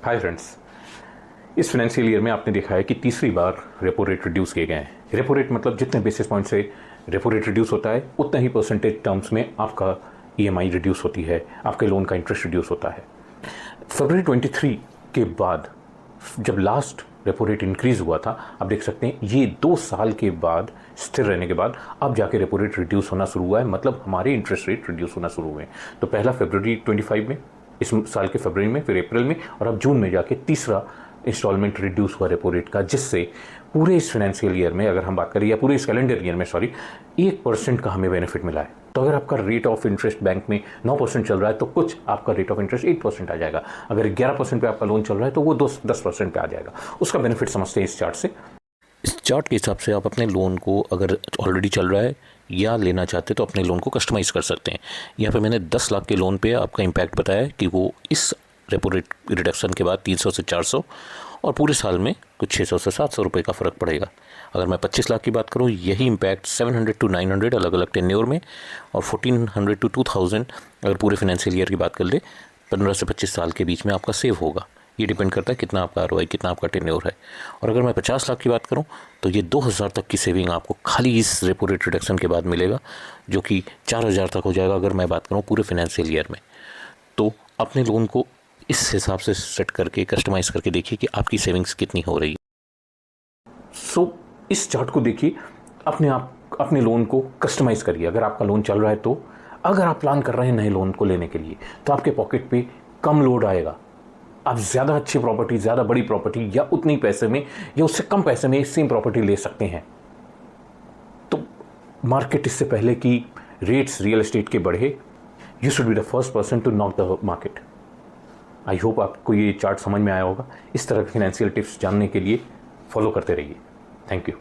Hi friends, इस financial year में आपने देखा है कि तीसरी बार रेपो रेट रिड्यूस किए गए हैं। रेपो रेट मतलब जितने बेसिस पॉइंट से रेपो रेट रिड्यूस होता है उतना ही परसेंटेज टर्म्स में आपका ईएमआई रिड्यूस होती है, आपके लोन का इंटरेस्ट रिड्यूस होता है। फरवरी 23 के बाद जब लास्ट रेपो रेट इंक्रीज़ हुआ था, आप देख सकते हैं ये 2 साल के बाद स्थिर रहने के बाद अब जाके रेपो रेट रिड्यूस होना शुरू हुआ है, मतलब हमारे इंटरेस्ट रेट रिड्यूस होना शुरू हुए हैं। तो पहला फरवरी 25 में, इस साल के फरवरी में, फिर अप्रैल में और अब जून में जाके तीसरा इंस्टॉलमेंट रिड्यूस हुआ रेपो रेट का, जिससे पूरे इस फाइनेंशियल ईयर में अगर हम बात करें या पूरे इस कैलेंडर ईयर में 1% का हमें बेनिफिट मिला है। तो अगर आपका रेट ऑफ इंटरेस्ट बैंक में 9% चल रहा है तो कुछ आपका रेट ऑफ इंटरेस्ट 8% आ जाएगा। अगर 11% पे आपका लोन चल रहा है तो वो 10% पे आ जाएगा। उसका बेनिफिट समझते हैं इस चार्ट से। इस चार्ट के हिसाब से आप अपने लोन को अगर ऑलरेडी चल रहा है या लेना चाहते तो अपने लोन को कस्टमाइज़ कर सकते हैं। यहाँ पे मैंने 10 लाख के लोन पे आपका इम्पैक्ट बताया है कि वो इस रेपो रेट रिडक्शन के बाद 300 से 400 और पूरे साल में कुछ 600 से 700 रुपये का फ़र्क पड़ेगा। अगर मैं 25 लाख की बात करूँ, यही इम्पैक्ट 700 to 900 अलग अलग टेन्योर में और 1400 to 2000 अगर पूरे फाइनेंशियल ईयर की बात कर ले 15 से 25 साल के बीच में आपका सेव होगा। ये डिपेंड करता है कितना आपका ROI, कितना आपका टेन्योर है। और अगर मैं 50 लाख की बात करूं तो ये 2000 तक की सेविंग आपको खाली इस रेपो रेट रिडक्शन के बाद मिलेगा, जो कि 4000 तक हो जाएगा अगर मैं बात करूं पूरे फाइनेंशियल ईयर में। तो अपने लोन को इस हिसाब से सेट करके कस्टमाइज़ करके देखिए कि आपकी सेविंग्स कितनी हो रही है। इस चार्ट को देखिए, अपने लोन को कस्टमाइज़ करिए। अगर आपका लोन चल रहा है तो अगर आप प्लान कर रहे हैं नए लोन को लेने के लिए तो आपके पॉकेट पे कम लोड आएगा। आप ज़्यादा अच्छी प्रॉपर्टी, ज़्यादा बड़ी प्रॉपर्टी या उतनी पैसे में या उससे कम पैसे में सेम प्रॉपर्टी ले सकते हैं। तो मार्केट इससे पहले कि रेट्स रियल एस्टेट के बढ़े, you should be the first person to knock the market. I hope आपको ये चार्ट समझ में आया होगा। इस तरह के फाइनेंशियल टिप्स जानने के लिए फॉलो करते रहिए। Thank you.